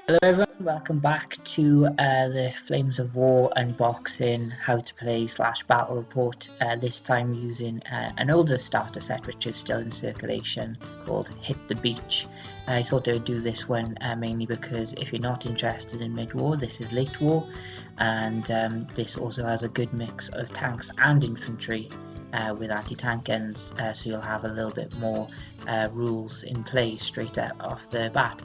Hello everyone, welcome back to the Flames of War unboxing, how to play / battle report, this time using an older starter set which is still in circulation called Hit the Beach. I thought I would do this one mainly because if you're not interested in mid-war, this is late war, and this also has a good mix of tanks and infantry with anti-tank guns, so you'll have a little bit more rules in play straight off the bat.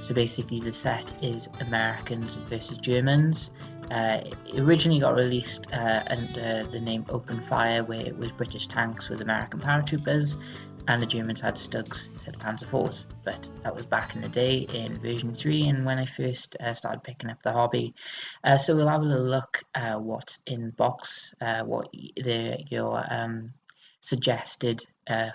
So basically the set is Americans versus Germans. It originally got released under the name Open Fire, where it was British tanks with American paratroopers, and the Germans had Stugs instead of Panzer Falls. But that was back in the day in version 3 and when I first started picking up the hobby. So we'll have a little look what's in box, what your suggested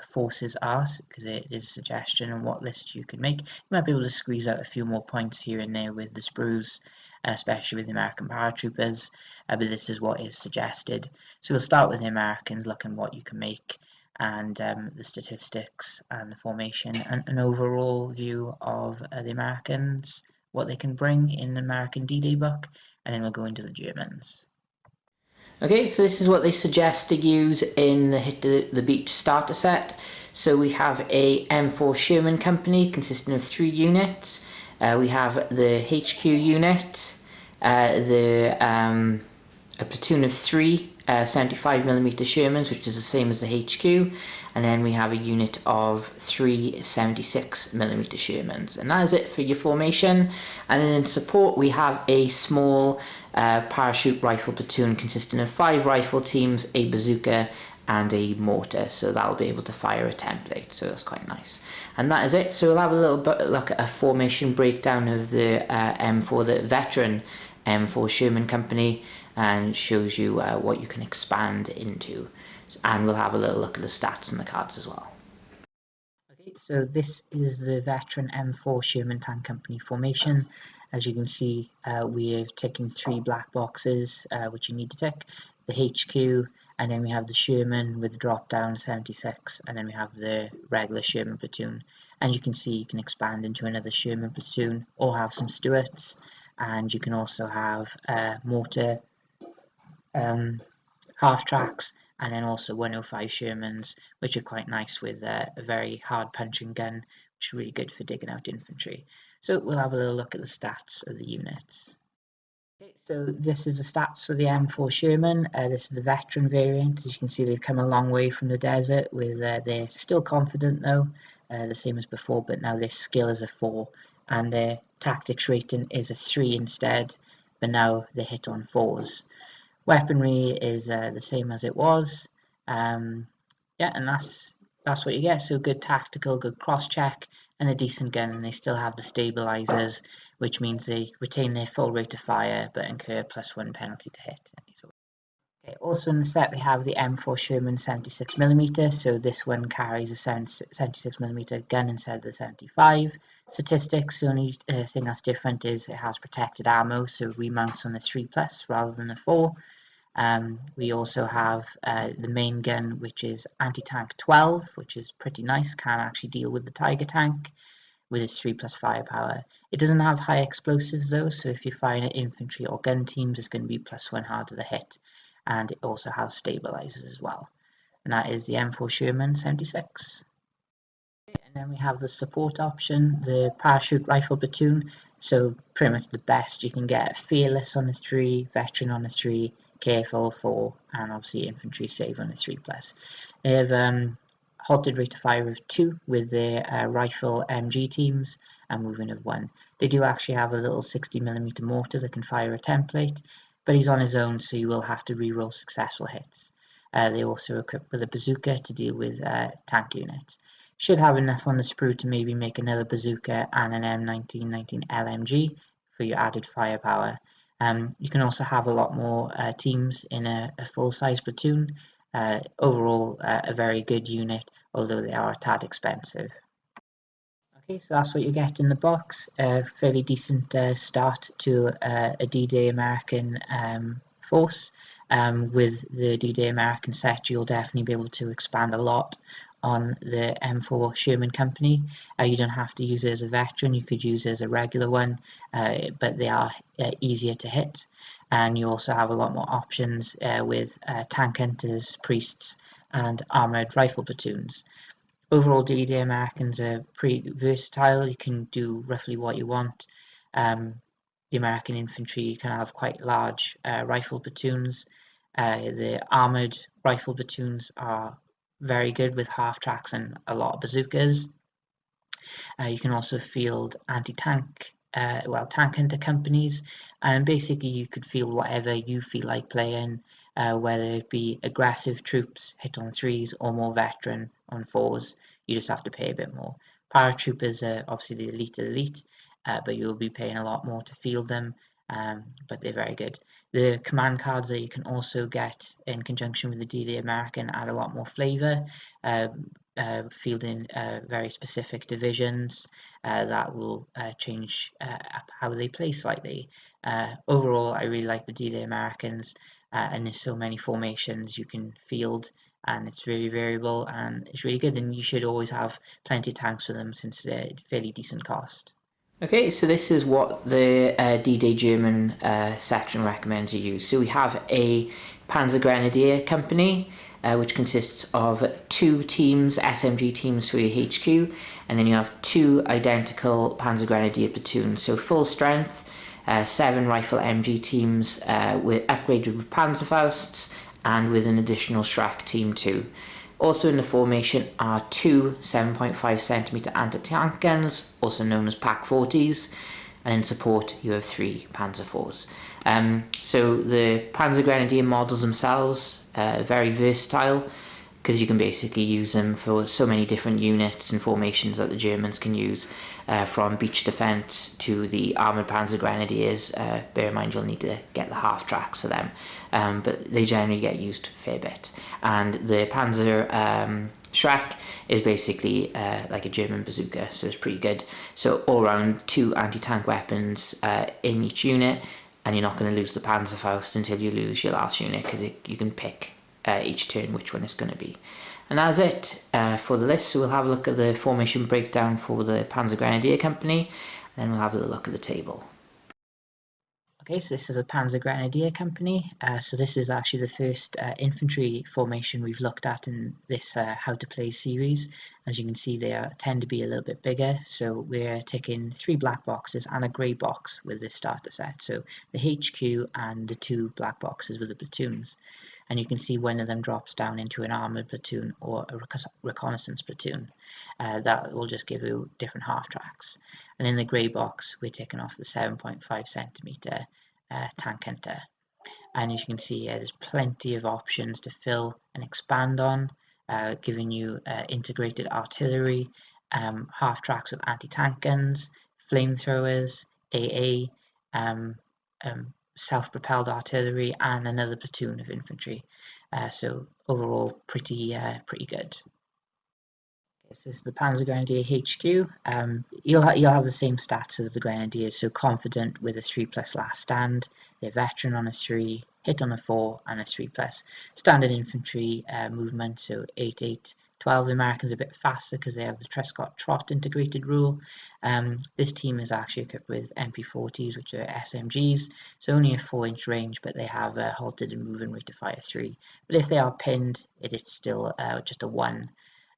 forces are, because it is a suggestion on what list you can make. You might be able to squeeze out a few more points here and there with the sprues, especially with the American paratroopers, but this is what is suggested. So we'll start with the Americans, look at what you can make, and the statistics and the formation, and an overall view of the Americans, what they can bring in the American D-Day book, and then we'll go into the Germans. Okay, so this is what they suggest to use in the Hit the Beach starter set. So we have a M4 Sherman Company consisting of 3 units. We have the HQ unit, a platoon of 3 75mm Shermans, which is the same as the HQ, and then we have a unit of 3 76mm Shermans, and that is it for your formation. And then in support we have a small parachute rifle platoon consisting of 5 rifle teams, a bazooka and a mortar, so that'll be able to fire a template, so that's quite nice. And that is it. So we'll have a little bit look at a formation breakdown of the M4, the veteran M4 Sherman Company, and shows you what you can expand into, and we'll have a little look at the stats and the cards as well. Okay, so this is the veteran M4 Sherman Tank Company formation. As you can see, we are ticking 3 black boxes which you need to tick: the HQ, and then we have the Sherman with the drop down 76, and then we have the regular Sherman platoon. And you can see you can expand into another Sherman platoon or have some Stuarts, and you can also have mortar half tracks, and then also 105 Shermans, which are quite nice with a very hard punching gun, which is really good for digging out infantry. So we'll have a little look at the stats of the units. Okay, so this is the stats for the M4 Sherman. This is the veteran variant. As you can see, they've come a long way from the desert. With they're still confident though, the same as before, but now their skill is a 4 and their tactics rating is a 3 instead, but now they hit on 4s. Weaponry is the same as it was. Yeah, and that's what you get. So good tactical, good cross check, and a decent gun. And they still have the stabilizers, which means they retain their full rate of fire but incur +1 penalty to hit. Okay, also in the set we have the M4 Sherman 76mm, so this one carries a 76mm gun instead of the 75. Statistics, the only thing that's different is it has protected ammo, so remounts on the 3+ rather than the 4. We also have the main gun, which is anti-tank 12, which is pretty nice, can actually deal with the Tiger tank with its 3+ firepower. It doesn't have high explosives though, so if you're firing at infantry or gun teams, it's going to be +1 harder to hit, and it also has stabilizers as well. And that is the M4 Sherman 76. And then we have the support option, the parachute rifle platoon, so pretty much the best you can get. Fearless on the 3, veteran on the 3, careful 4, and obviously infantry save on the 3+. They have halted rate of fire of 2 with their rifle MG teams and movement of 1. They do actually have a little 60mm mortar that can fire a template, but he's on his own, so you will have to reroll successful hits. They also equipped with a bazooka to deal with tank units. Should have enough on the sprue to maybe make another bazooka and an M1919 LMG for your added firepower. You can also have a lot more teams in a full-size platoon. Overall, a very good unit, although they are a tad expensive. Okay, so that's what you get in the box. A fairly decent start to a D-Day American force. With the D-Day American set, you'll definitely be able to expand a lot on the M4 Sherman Company. You don't have to use it as a veteran, you could use it as a regular one, but they are easier to hit. And you also have a lot more options with tank hunters, priests, and armoured rifle platoons. Overall, D-Day Americans are pretty versatile. You can do roughly what you want. The American infantry can have quite large rifle platoons. The armoured rifle platoons are very good with half tracks and a lot of bazookas. You can also field anti-tank, tank hunter companies, and basically you could field whatever you feel like playing, whether it be aggressive troops hit on 3s or more veteran on 4s. You just have to pay a bit more. Paratroopers are obviously the elite, but you'll be paying a lot more to field them, but they're very good. The command cards that you can also get in conjunction with the D-Day American add a lot more flavour. Fielding very specific divisions that will change how they play slightly. Overall, I really like the D-Day Americans, and there's so many formations you can field, and it's very variable and it's really good, and you should always have plenty of tanks for them since they're fairly decent cost. Okay, so this is what the D-Day German section recommends you use. So we have a Panzer Grenadier Company, which consists of 2 teams, SMG teams for your HQ, and then you have 2 identical Panzer Grenadier platoons. So full strength, 7 rifle MG teams with upgraded with Panzerfausts and with an additional Shrek team too. Also in the formation are 2 7.5cm anti-tank guns, also known as PaK-40s, and in support you have 3 Panzer Falls. So the Panzer Grenadier models themselves are very versatile, because you can basically use them for so many different units and formations that the Germans can use, from beach defence to the armoured Panzer Grenadiers. Bear in mind you'll need to get the half tracks for them, but they generally get used a fair bit. And the Panzer Shrek is basically like a German bazooka, so it's pretty good. So all around 2 anti-tank weapons in each unit, and you're not going to lose the Panzerfaust until you lose your last unit, because you can pick each turn which one it's going to be. And that's it for the list. So we'll have a look at the formation breakdown for the Panzer Grenadier Company, and then we'll have a look at the table. Okay, so this is a Panzer Grenadier Company. So this is actually the first infantry formation we've looked at in this How to Play series. As you can see, they tend to be a little bit bigger. So we're taking 3 black boxes and a grey box with this starter set. So the HQ and the 2 black boxes with the platoons. And you can see one of them drops down into an armoured platoon or a reconnaissance platoon. That will just give you different half tracks. And in the grey box, we're taking off the 7.5cm tank hunter. And as you can see here, there's plenty of options to fill and expand on, giving you integrated artillery, half tracks with anti-tank guns, flamethrowers, AA, self-propelled artillery, and another platoon of infantry. So overall, pretty good. This is the Panzer Grenadier HQ. You'll have the same stats as the Grenadiers, so confident with a 3+ last stand. They're veteran on a 3, hit on a 4, and a 3+. Standard infantry movement, so 8, 12. The Americans are a bit faster because they have the Trescott Trot integrated rule. This team is actually equipped with MP40s, which are SMGs, so only a 4-inch range, but they have a halted and moving rate of fire 3. But if they are pinned, it is still just a 1.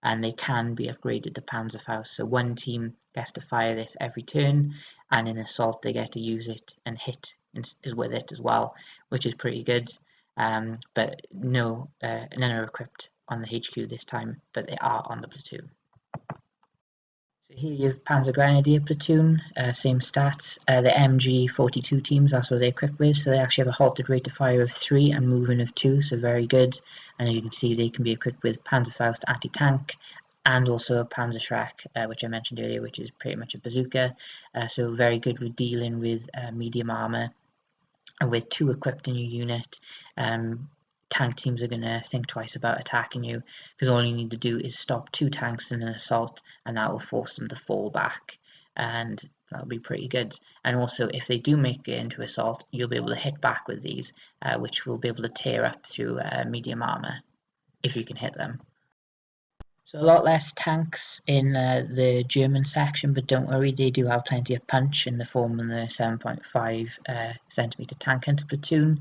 And they can be upgraded to Panzerfaust. So one team gets to fire this every turn, and in assault they get to use it and hit with it as well, which is pretty good. But none are equipped on the HQ this time, but they are on the platoon. So here you have Panzer Grenadier platoon, same stats. The MG 42 teams, that's what they're equipped with. So they actually have a halted rate of fire of 3 and moving of 2, so very good. And as you can see, they can be equipped with Panzerfaust anti-tank and also a Panzer Shrek, which I mentioned earlier, which is pretty much a bazooka. So very good with dealing with medium armor. And with 2 equipped in your unit, tank teams are going to think twice about attacking you, because all you need to do is stop 2 tanks in an assault, and that will force them to fall back, and that'll be pretty good. And also, if they do make it into assault, you'll be able to hit back with these, which will be able to tear up through medium armor if you can hit them. So a lot less tanks in the German section, but don't worry, they do have plenty of punch in the form of the 7.5 centimeter tank hunter platoon.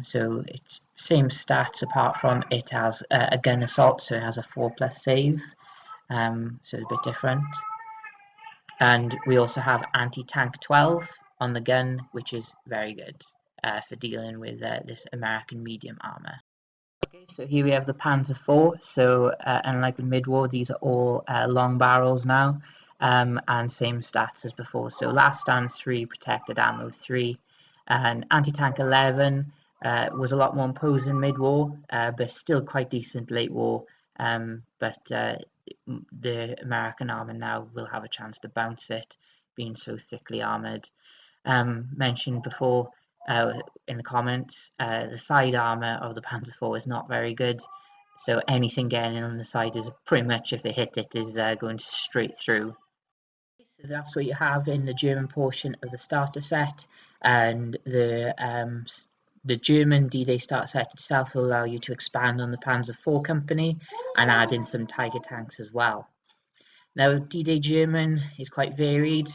So it's same stats apart from it has a gun assault, so it has a 4+ save. So it's a bit different. And we also have anti-tank 12 on the gun, which is very good for dealing with this American medium armor. Okay, so here we have the Panzer Falls. So unlike the mid-war, these are all long barrels now, and same stats as before. So last stand 3, protected ammo 3, and anti-tank 11 was a lot more imposing mid-war, but still quite decent late war. But the American armor now will have a chance to bounce it, being so thickly armored. Mentioned before in the comments, the side armor of the Panzer IV is not very good, so anything getting in on the side is pretty much, if they hit it, is going straight through. So that's what you have in the German portion of the starter set, and the German D-Day starter set itself will allow you to expand on the Panzer IV company and add in some Tiger tanks as well. Now, D-Day German is quite varied.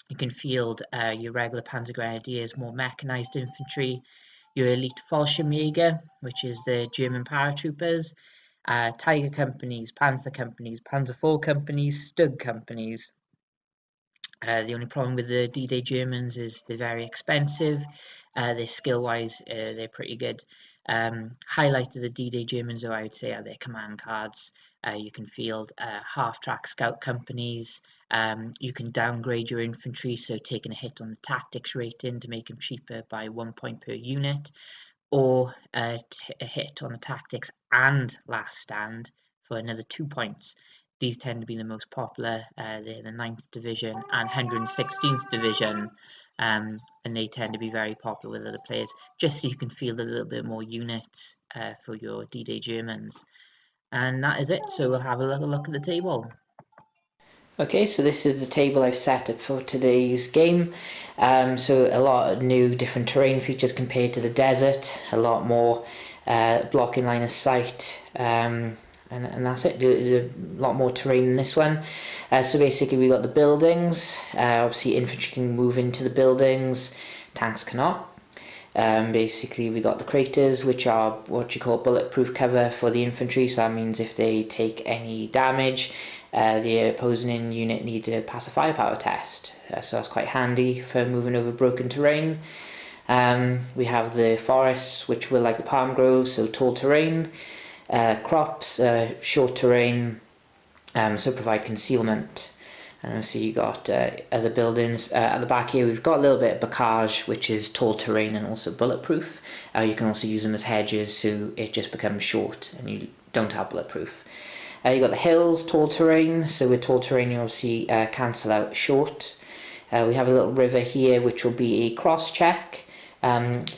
You can field your regular Panzer Grenadiers, more mechanized infantry, your elite Fallschirmjäger, which is the German paratroopers, Tiger companies, Panzer companies, Panzer IV companies, Stug companies. The only problem with the D-Day Germans is they're very expensive. They're skill-wise, they're pretty good. Highlight of the D-Day Germans, though, I would say, are their command cards. You can field half-track scout companies. You can downgrade your infantry, so taking a hit on the tactics rating to make them cheaper by 1 point per unit, or a hit on the tactics and last stand for another 2 points. These tend to be the most popular. They're the 9th Division and 116th Division, and they tend to be very popular with other players, just so you can field a little bit more units for your D-Day Germans. And that is it, so we'll have a little look at the table. Okay, so this is the table I've set up for today's game. So a lot of new different terrain features compared to the desert, a lot more blocking line of sight, and that's it. A lot more terrain in this one. So basically we got the buildings. Obviously infantry can move into the buildings, tanks cannot. Basically we got the craters, which are what you call bulletproof cover for the infantry, so that means if they take any damage, the opposing unit need to pass a firepower test, so that's quite handy for moving over broken terrain. We have the forests, which were like the palm groves, so tall terrain, crops, short terrain, so provide concealment. And obviously you got other buildings. At the back here we've got a little bit of bocage, which is tall terrain and also bulletproof. You can also use them as hedges, so it just becomes short and you don't have bulletproof. You got the hills, tall terrain, so with tall terrain you obviously cancel out short. We have a little river here, which will be a cross check.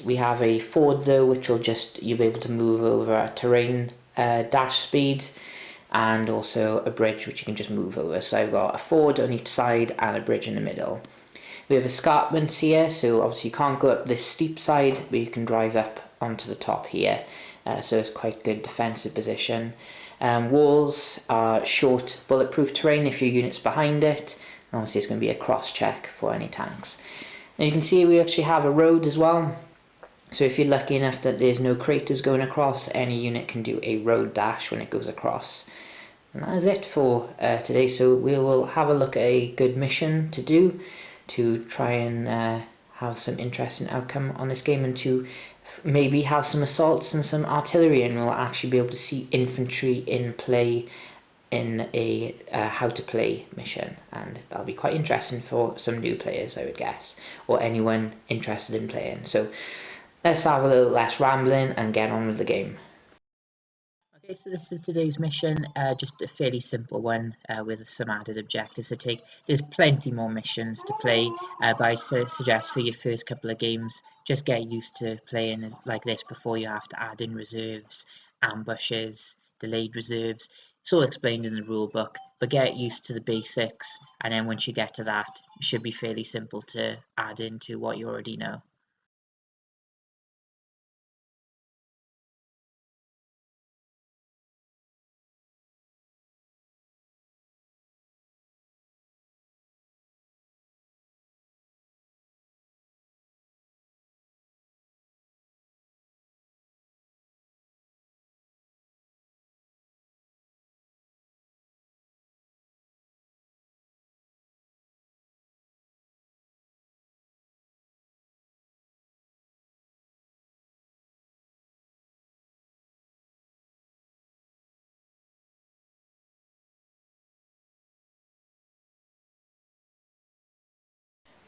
We have a ford though, which will just, you'll be able to move over at terrain dash speed, and also a bridge which you can just move over. So I've got a ford on each side and a bridge in the middle. We have escarpments here, so obviously you can't go up this steep side, but you can drive up onto the top here, so it's quite good defensive position. Walls are short bulletproof terrain if your unit's behind it, and obviously it's going to be a cross check for any tanks. And you can see we actually have a road as well, so if you're lucky enough that there's no craters going across, any unit can do a road dash when it goes across. And that is it for today, so we will have a look at a good mission to do to try and have some interesting outcome on this game, and to maybe have some assaults and some artillery, and we'll actually be able to see infantry in play in a how to play mission, and that'll be quite interesting for some new players, I would guess, or anyone interested in playing. So let's have a little less rambling and get on with the game. Okay, so this is today's mission, just a fairly simple one with some added objectives to take. There's plenty more missions to play, but I suggest for your first couple of games, just get used to playing like this before you have to add in reserves, ambushes, delayed reserves. It's all explained in the rule book, but get used to the basics, and then once you get to that, it should be fairly simple to add into what you already know.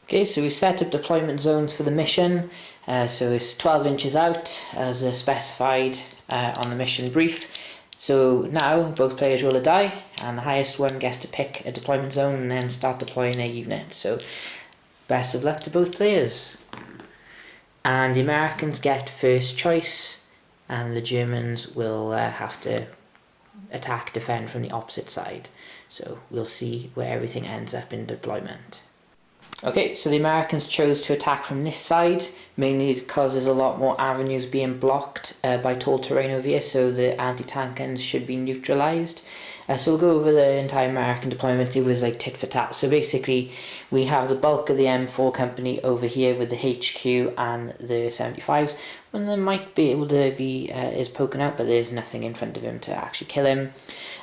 Okay, so we set up deployment zones for the mission. So it's 12 inches out as specified on the mission brief. So now both players roll a die and the highest one gets to pick a deployment zone and then start deploying their unit. So best of luck to both players. And the Americans get first choice and the Germans will have to attack, defend from the opposite side. So we'll see where everything ends up in deployment. Okay, so the Americans chose to attack from this side, mainly because there's a lot more avenues being blocked by tall terrain over here, so the anti-tank guns should be neutralised. So we'll go over the entire American deployment. It was like tit for tat. So basically, we have the bulk of the M4 company over here with the HQ and the 75s. One of them might be able to be is poking out, but there's nothing in front of him to actually kill him.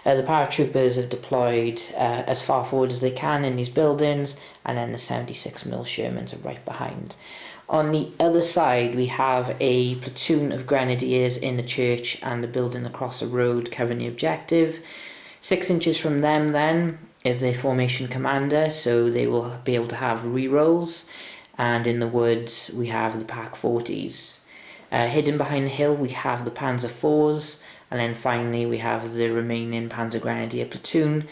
The Paratroopers have deployed as far forward as they can in these buildings, and then the 76 Mil Shermans are right behind. On the other side, we have a platoon of Grenadiers in the church and the building across the road covering the objective. 6 inches from them then is the formation commander, so they will be able to have rerolls. And in the woods we have the Pak 40s. Hidden behind the hill we have the Panzer Falls, and then finally we have the remaining Panzer Grenadier platoon,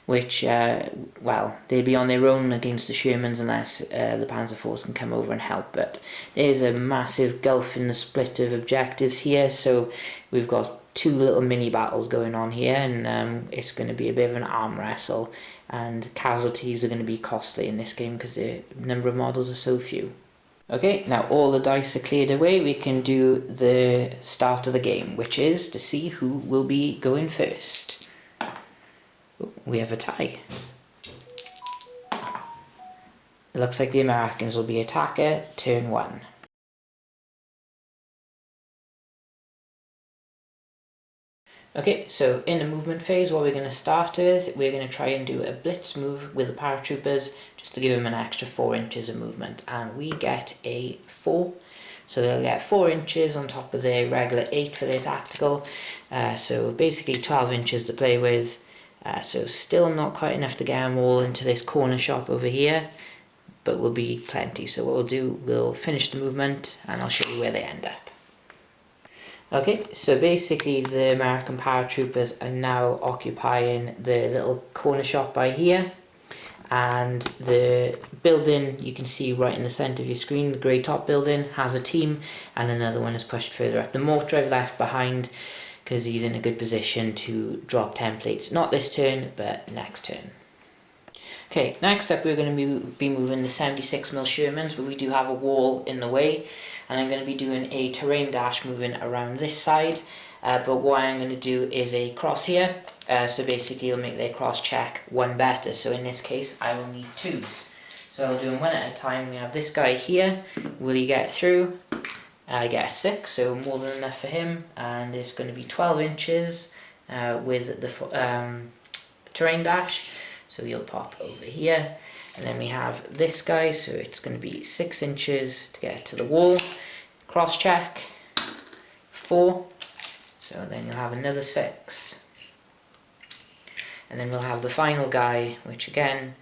which, well, they'll be on their own against the Shermans unless the Panzer Force can come over and help. But there's a massive gulf in the split of objectives here, so we've got two little mini battles going on here, and it's going to be a bit of an arm wrestle, and casualties are going to be costly in this game because the number of models are so few. Okay, now all the dice are cleared away. We can do the start of the game, which is to see who will be going first. Ooh, we have a tie. It looks like the Americans will be attacker, turn 1. Okay, so in the movement phase, what we're going to start with, we're going to try and do a blitz move with the paratroopers just to give them an extra 4 inches of movement, and we get a 4, so they'll get 4 inches on top of their regular 8 for their tactical, so basically 12 inches to play with, so still not quite enough to get them all into this corner shop over here, but will be plenty. So what we'll do, we'll finish the movement and I'll show you where they end up. Okay, so basically the American paratroopers are now occupying the little corner shop by here, and the building you can see right in the centre of your screen, the grey top building, has a team, and another one is pushed further up. The mortar I've left behind because he's in a good position to drop templates, not this turn but next turn. Okay, next up we're going to be moving the 76 Mil Shermans, but we do have a wall in the way, and I'm going to be doing a terrain dash moving around this side, but what I'm going to do is a cross here, so basically it'll make their cross check 1 better, so in this case I will need 2s. So I'll do them 1 at a time. We have this guy here, will he get through? I get a 6, so more than enough for him, and it's going to be 12 inches with the terrain dash. So he'll pop over here, and then we have this guy, so it's going to be 6 inches to get to the wall, cross check, 4, so then you'll have another 6, and then we'll have the final guy, which again,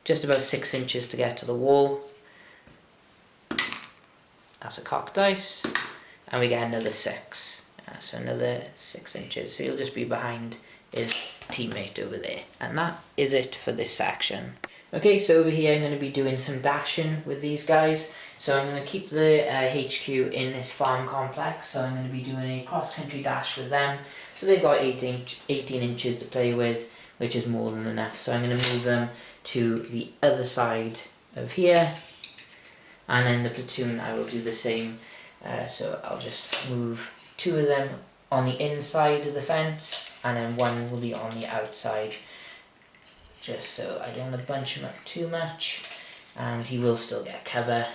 just about 6 inches to get to the wall. That's a cock dice, and we get another 6, so another 6 inches, so he'll just be behind his teammate over there, and that is it for this section. Okay, so over here I'm going to be doing some dashing with these guys, so I'm going to keep the HQ in this farm complex, so I'm going to be doing a cross-country dash with them, so they've got 18 inches to play with, which is more than enough, so I'm going to move them to the other side of here, and then the platoon I will do the same, so I'll just move 2 of them on the inside of the fence, and then 1 will be on the outside, just so I don't want to bunch him up too much, and he will still get cover.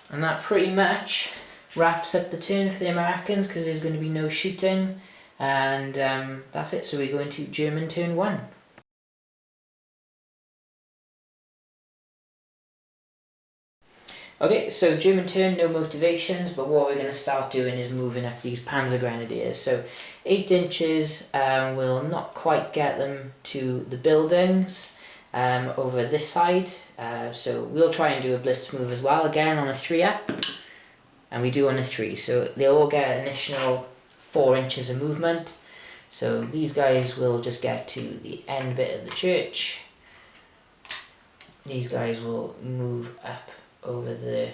And that pretty much wraps up the turn for the Americans, because there's going to be no shooting, and that's it. So we go into German turn 1. Okay, so German turn, no motivations, but what we're going to start doing is moving up these Panzer Grenadiers. So 8 inches will not quite get them to the buildings, over this side. So we'll try and do a blitz move as well, again on a 3 up. And we do on a 3. So they'll all get an additional 4 inches of movement. So these guys will just get to the end bit of the church. These guys will move up over the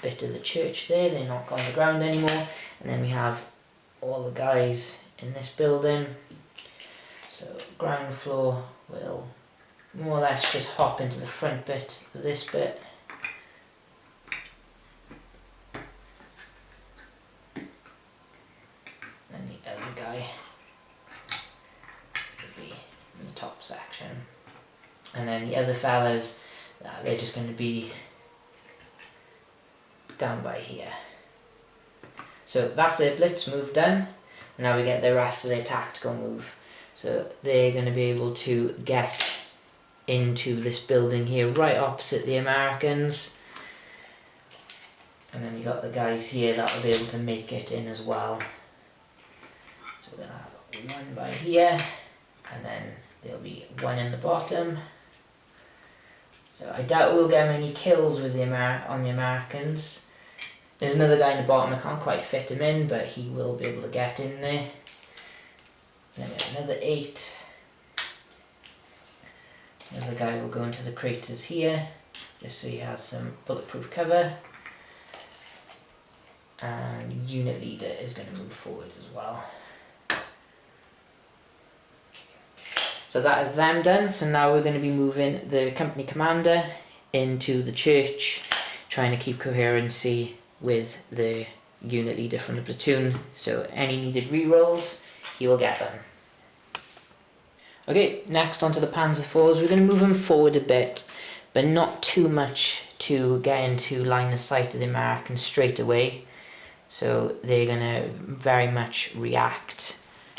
bit of the church there. They're not on the ground anymore. And then we have all the guys in this building. So ground floor will more or less just hop into the front bit of this bit. And the other guy will be in the top section. And then the other fellas, they're just going to be down by here. So that's their blitz move done. Now we get the rest of their tactical move. So they're going to be able to get into this building here right opposite the Americans. And then you got the guys here that will be able to make it in as well. So we'll have one by here, and then there'll be one in the bottom. So I doubt we'll get many kills with on the Americans. There's another guy in the bottom, I can't quite fit him in, but he will be able to get in there. And then we have another 8. Another guy will go into the craters here, just so he has some bulletproof cover. And unit leader is going to move forward as well. So that is them done. So now we're going to be moving the company commander into the church, trying to keep coherency with the unit leader from the platoon. So any needed rerolls, he will get them. Okay, next onto the Panzer Falls. We're going to move them forward a bit, but not too much to get into line of sight of the Americans straight away. So they're going to very much react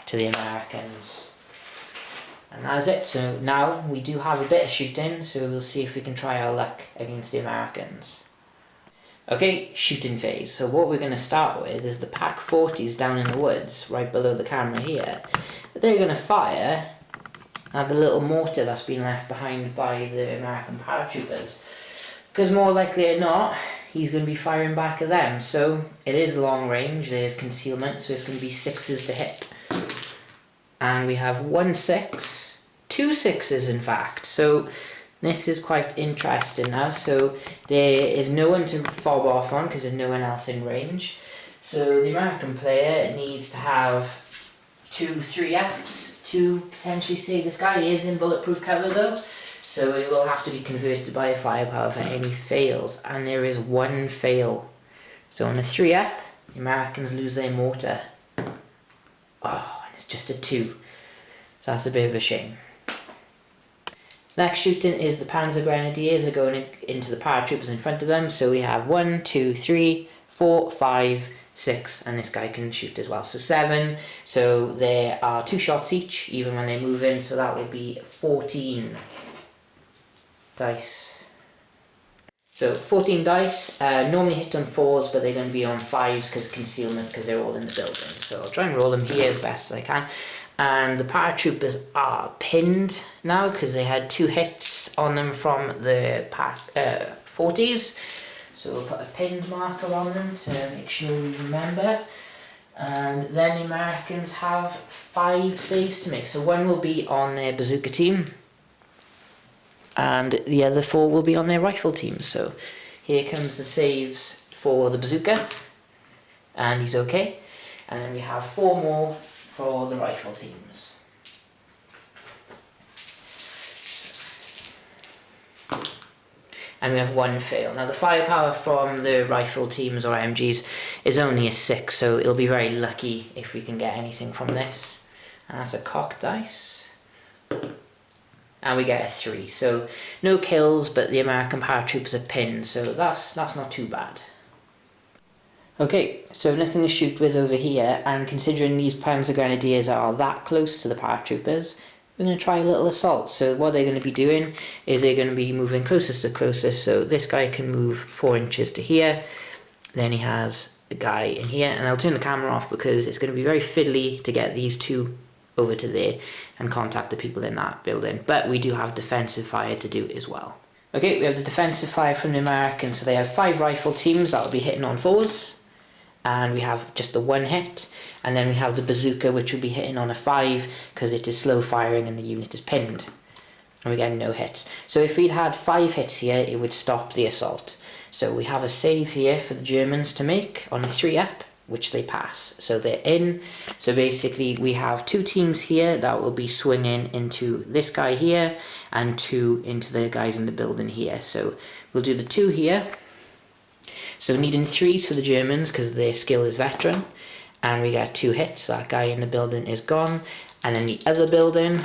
to the Americans. And that's it. So now we do have a bit of shooting, so we'll see if we can try our luck against the Americans. Okay, shooting phase. So what we're going to start with is the Pak 40s down in the woods, right below the camera here. They're going to fire at the little mortar that's been left behind by the American paratroopers. Because more likely than not, he's going to be firing back at them. So it is long range, there's concealment, so it's going to be 6s to hit. And we have 1 6, 2 6s in fact. So this is quite interesting now. So there is no one to fob off on because there's no one else in range. So the American player needs to have 2 3 ups to potentially save this guy. He is in bulletproof cover though, so it will have to be converted by a firepower for any fails. And there is 1 fail. So on a 3 up, the Americans lose their mortar. Oh. Just a 2, so that's a bit of a shame. Next shooting is the Panzer Grenadiers are going into the paratroopers in front of them. So we have 1 2 3 4 5 6, and this guy can shoot as well, so 7. So there are 2 shots each even when they move in, so that will be 14 dice. So 14 dice, normally hit on 4s, but they're going to be on 5s because of concealment, because they're all in the building. So I'll try and roll them here as best as I can. And the paratroopers are pinned now because they had 2 hits on them from the 40s. So we'll put a pinned marker on them to make sure we remember. And then the Americans have 5 saves to make. So 1 will be on their bazooka team, and the other 4 will be on their rifle team. So here comes the saves for the bazooka, and he's okay. And then we have 4 more for the rifle teams. And we have 1 fail. Now the firepower from the rifle teams or MGs is only a 6, so it'll be very lucky if we can get anything from this. And that's a cocked dice. And we get a 3, so no kills, but the American paratroopers are pinned, so that's not too bad. Okay, so nothing to shoot with over here, and considering these Panzer Grenadiers are that close to the paratroopers, we're going to try a little assault. So what they're going to be doing is they're going to be moving closest to closest, so this guy can move 4 inches to here, then he has a guy in here, and I'll turn the camera off because it's going to be very fiddly to get these 2 over to there and contact the people in that building. But we do have defensive fire to do as well. Okay, we have the defensive fire from the Americans. So they have 5 rifle teams that will be hitting on 4s. And we have just the 1 hit. And then we have the bazooka, which will be hitting on a 5 because it is slow firing and the unit is pinned. And we get no hits. So if we'd had 5 hits here, it would stop the assault. So we have a save here for the Germans to make on a 3-up, which they pass. So they're in. So basically we have 2 teams here that will be swinging into this guy here and 2 into the guys in the building here. So we'll do the 2 here. So needing 3s for the Germans because their skill is veteran. And we got 2 hits. That guy in the building is gone. And then the other building,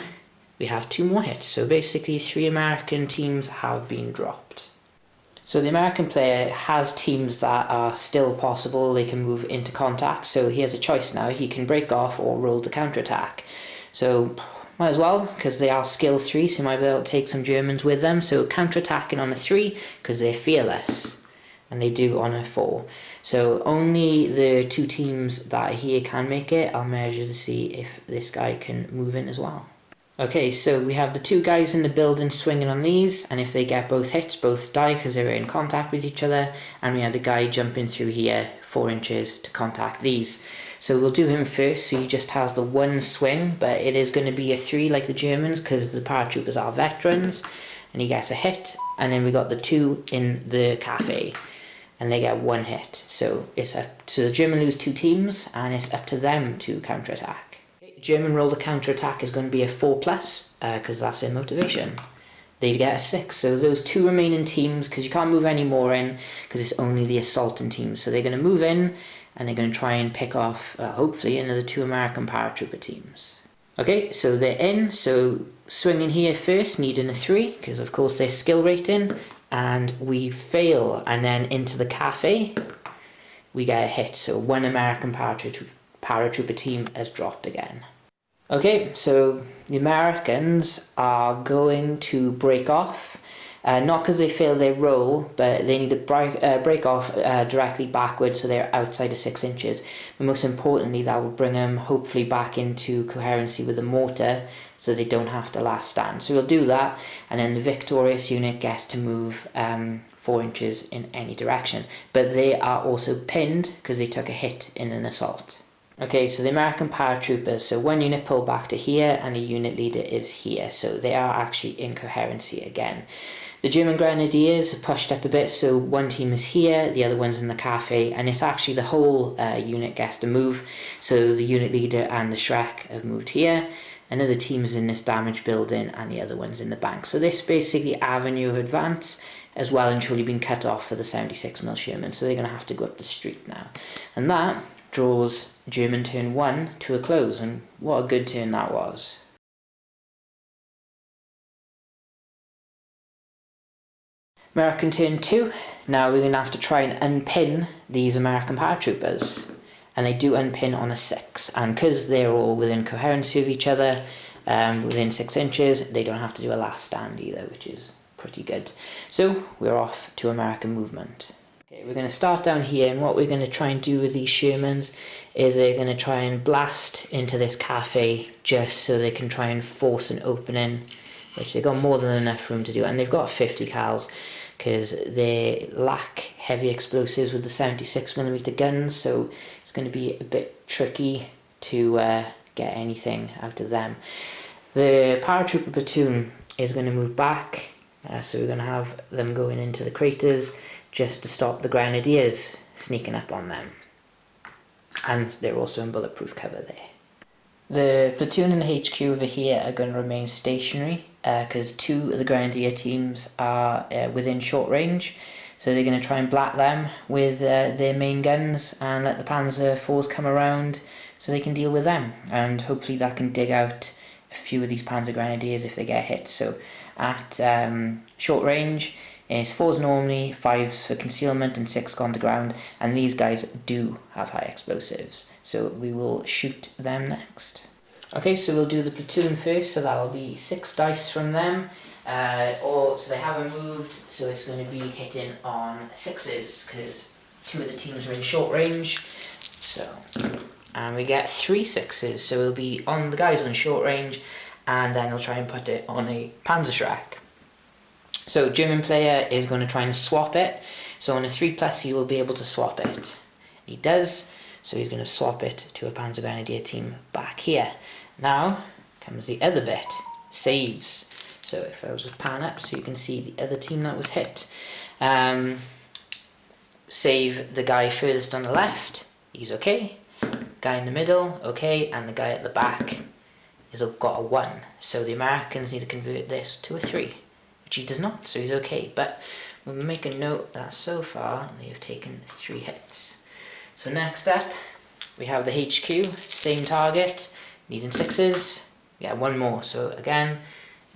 we have 2 more hits. So basically 3 American teams have been dropped. So the American player has teams that are still possible. They can move into contact. So he has a choice now. He can break off or roll to counterattack. So might as well, because they are skill 3, so he might be able to take some Germans with them. So counterattacking on a 3 because they're fearless. And they do on a 4. So only the 2 teams that here can make it. I'll measure to see if this guy can move in as well. Okay, so we have the 2 guys in the building swinging on these, and if they get both hits, both die because they're in contact with each other, and we had the guy jumping through here 4 inches to contact these. So we'll do him first, so he just has the 1 swing, but it is going to be a 3 like the Germans because the paratroopers are veterans, and he gets a hit, and then we got the 2 in the cafe, and they get 1 hit. So it's so the German lose 2 teams, and it's up to them to counterattack. German roll to counterattack is going to be a 4+, because that's their motivation. They get a 6, so those 2 remaining teams, because you can't move any more in, because it's only the assaulting teams. So they're going to move in, and they're going to try and pick off, hopefully, another 2 American paratrooper teams. Okay, so they're in, so swinging here first, needing a 3, because of course they're skill rating, and we fail, and then into the cafe, we get a hit. So 1 American paratrooper team has dropped again. Okay, so the Americans are going to break off, not because they failed their roll, but they need to break off directly backwards so they're outside of 6 inches. But most importantly, that will bring them hopefully back into coherency with the mortar so they don't have to last stand. So we'll do that, and then the victorious unit gets to move 4 inches in any direction. But they are also pinned because they took a hit in an assault. Okay, so the American paratroopers, so 1 unit pulled back to here and the unit leader is here, so they are actually in coherency again. The German Grenadiers pushed up a bit, so 1 team is here, the other one's in the cafe, and it's actually the whole unit gets to move, so the unit leader and the Shrek have moved here, another team is in this damaged building and the other one's in the bank. So this basically avenue of advance as well and truly been cut off for the 76 Mil Shermans, so they're going to have to go up the street now. And that draws German turn 1 to a close, and what a good turn that was. American turn 2, now we're going to have to try and unpin these American paratroopers, and they do unpin on a 6, and because they're all within coherency of each other, within 6 inches, they don't have to do a last stand either, which is pretty good. So we're off to American movement. Okay, we're going to start down here, and what we're going to try and do with these Shermans is they're going to try and blast into this cafe just so they can try and force an opening, which they've got more than enough room to do, and they've got 50 cals because they lack heavy explosives with the 76mm guns, so it's going to be a bit tricky to get anything out of them. The paratrooper platoon is going to move back, so we're going to have them going into the craters just to stop the Grenadiers sneaking up on them. And they're also in bulletproof cover there. The platoon and the HQ over here are going to remain stationary because 2 of the Grenadier teams are within short range. So they're going to try and blat them with their main guns and let the Panzer Falls come around so they can deal with them. And hopefully that can dig out a few of these Panzer Grenadiers if they get hit. So at short range, it's 4s normally, 5s for concealment and 6 gone to ground, and these guys do have high explosives, so we will shoot them next. Okay, so we'll do the platoon first, so that will be 6 dice from them, so they haven't moved, so it's going to be hitting on 6s, because 2 of the teams are in short range, so and we get 3 6s, so it'll be on the guys on short range, and then he'll try and put it on a Panzerschreck. So German player is going to try and swap it, so on a 3+ he will be able to swap it. He does, so he's going to swap it to a Panzer Grenadier team back here. Now comes the other bit, saves. So if I was with pan up, so you can see the other team that was hit. Save the guy furthest on the left, he's okay. Guy in the middle, okay, and the guy at the back has got a 1. So the Americans need to convert this to a 3, which he does not, so he's okay. But we'll make a note that so far they have taken 3 hits. So next up, we have the HQ, same target, needing 6s. We get 1 more, so again,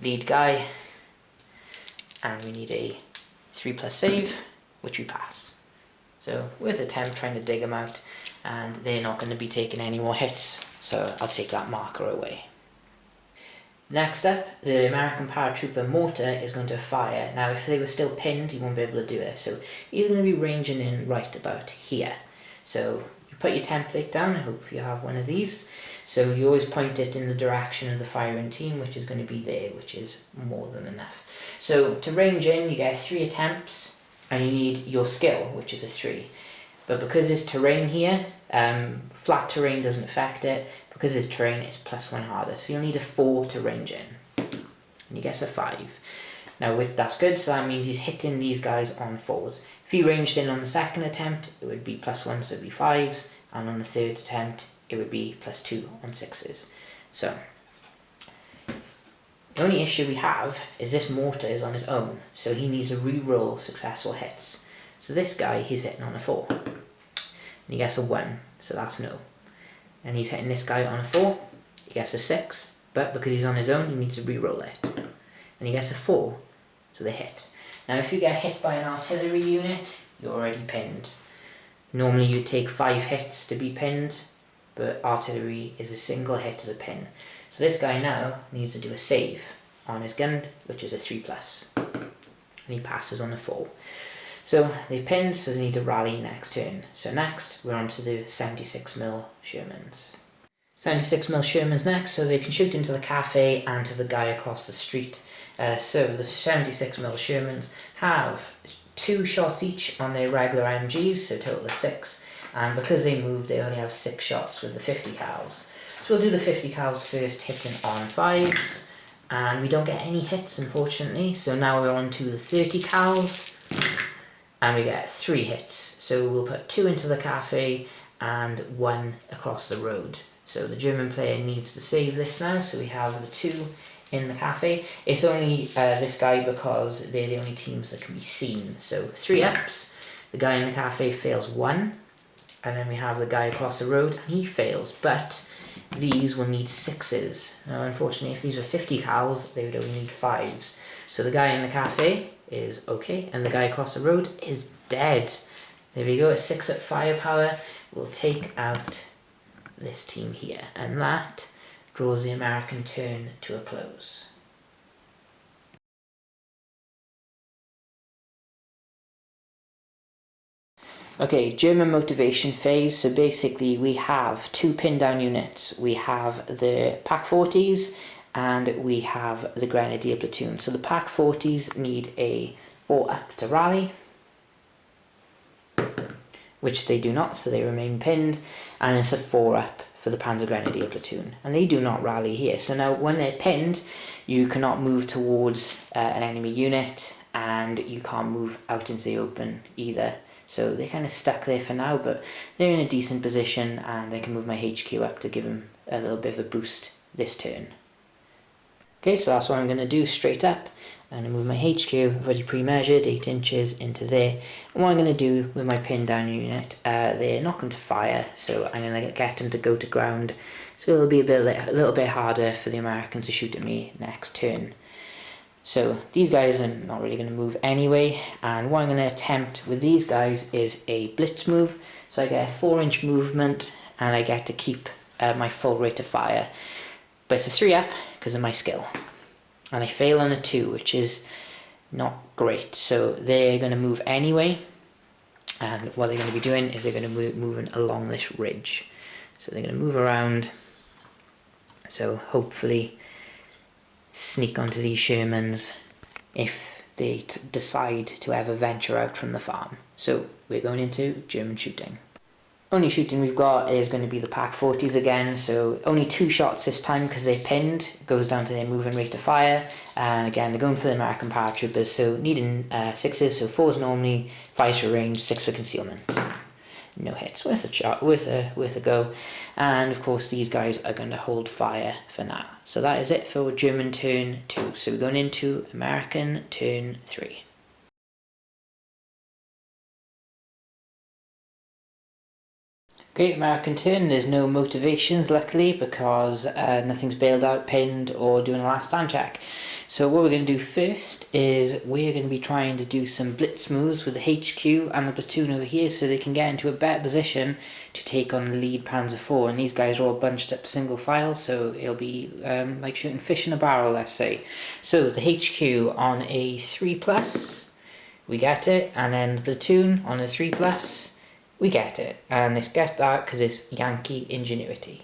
lead guy, and we need a 3+ save, which we pass. So worth attempt trying to dig them out, and they're not going to be taking any more hits, so I'll take that marker away. Next up, the American Paratrooper mortar is going to fire. Now if they were still pinned, you won't be able to do this, so he's going to be ranging in right about here. So you put your template down, I hope you have one of these. So you always point it in the direction of the firing team, which is going to be there, which is more than enough. So to range in, you get 3 attempts, and you need your skill, which is a 3. But because it's terrain here, flat terrain doesn't affect it. Because it's terrain, it's +1 harder. So you'll need a 4 to range in. And he gets a 5. Now that's good, so that means he's hitting these guys on 4s. If he ranged in on the second attempt, it would be +1, so it would be 5s. And on the third attempt, it would be +2 on 6s. So the only issue we have is this mortar is on his own, so he needs to re-roll successful hits. So this guy, he's hitting on a 4. And he gets a 1, so that's no. And he's hitting this guy on a 4, he gets a 6, but because he's on his own, he needs to re-roll it. And he gets a 4, so they hit. Now if you get hit by an artillery unit, you're already pinned. Normally you'd take 5 hits to be pinned, but artillery is a single hit as a pin. So this guy now needs to do a save on his gun, which is a 3+. And he passes on a 4. So they pinned, so they need to rally next turn. So next, we're on to the 76 Mil Shermans. 76 Mil Shermans next, so they can shoot into the cafe and to the guy across the street. So the 76 Mil Shermans have 2 shots each on their regular MGs, so a total of 6. And because they move, they only have 6 shots with the 50 cals. So we'll do the 50 cals first, hitting on 5s. And we don't get any hits, unfortunately. So now we're on to the 30 cals. And we get 3 hits. So we'll put 2 into the cafe and 1 across the road. So the German player needs to save this now. So we have the 2 in the cafe. It's only this guy because they're the only teams that can be seen. So 3 ups. The guy in the cafe fails 1. And then we have the guy across the road, and he fails. But these will need 6s. Now unfortunately, if these were 50 cals, they would only need 5s. So the guy in the cafe is okay, and the guy across the road is dead. There we go, a 6 up firepower will take out this team here, and that draws the American turn to a close. Okay, German motivation phase. So basically we have 2 pinned down units. We have the Pak 40s and we have the Grenadier platoon. So the Pak 40s need a 4 up to rally, which they do not, so they remain pinned, and it's a 4 up for the Panzer Grenadier platoon, and they do not rally here. So now when they're pinned, you cannot move towards an enemy unit, and you can't move out into the open either. So they're kind of stuck there for now, but they're in a decent position, and I can move my HQ up to give them a little bit of a boost this turn. Okay, so that's what I'm going to do straight up. I'm going to move my HQ, I've already pre-measured 8 inches into there. And what I'm going to do with my pin down unit, they're not going to fire, so I'm going to get them to go to ground. So it'll be a little bit harder for the Americans to shoot at me next turn. So these guys are not really going to move anyway, and what I'm going to attempt with these guys is a blitz move. So I get a 4-inch movement, and I get to keep my full rate of fire. But it's a 3 up because of my skill. And they fail on a 2, which is not great. So they're going to move anyway, and what they're going to be doing is they're going to be moving along this ridge. So they're going to move around, so hopefully sneak onto these Shermans if they decide to ever venture out from the farm. So we're going into German shooting. Only shooting we've got is going to be the Pak 40s again, so only 2 shots this time because they're pinned. It goes down to their moving rate of fire, and again they're going for the American Paratroopers, so needing 6s, so 4s normally, 5s for range, 6 for concealment. No hits, worth a shot, worth a go. And of course these guys are going to hold fire for now. So that is it for German turn 2. So we're going into American turn 3. Okay, American turn. There's no motivations luckily because nothing's bailed out, pinned, or doing a last stand check. So what we're going to do first is we're going to be trying to do some blitz moves with the HQ and the platoon over here so they can get into a better position to take on the lead Panzer IV. And these guys are all bunched up single file, so it'll be like shooting fish in a barrel, let's say. So the HQ on a 3+, we get it, and then the platoon on a 3+, we get it. And this gets that because it's Yankee ingenuity.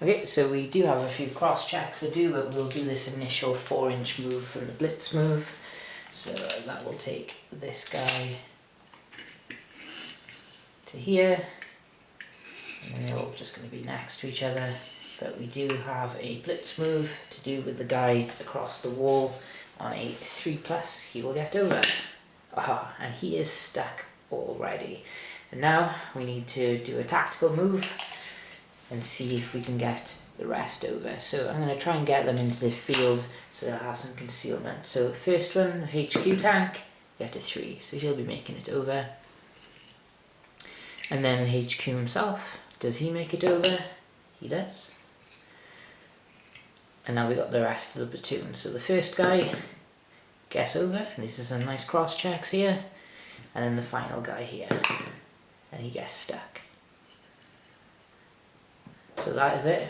Okay, so we do have a few cross checks to do, but we'll do this initial 4-inch move from the blitz move. So that will take this guy to here, and then they're all just going to be next to each other. But we do have a blitz move to do with the guy across the wall on a 3+. He will get over. Aha, and he is stuck already. And now we need to do a tactical move and see if we can get the rest over. So I'm going to try and get them into this field so they'll have some concealment. So first one, the HQ tank, get a 3, so she'll be making it over. And then the HQ himself, does he make it over? He does. And now we got the rest of the platoon. So the first guy gets over, and this is some nice cross checks here. And then the final guy here, and he gets stuck. So that is it.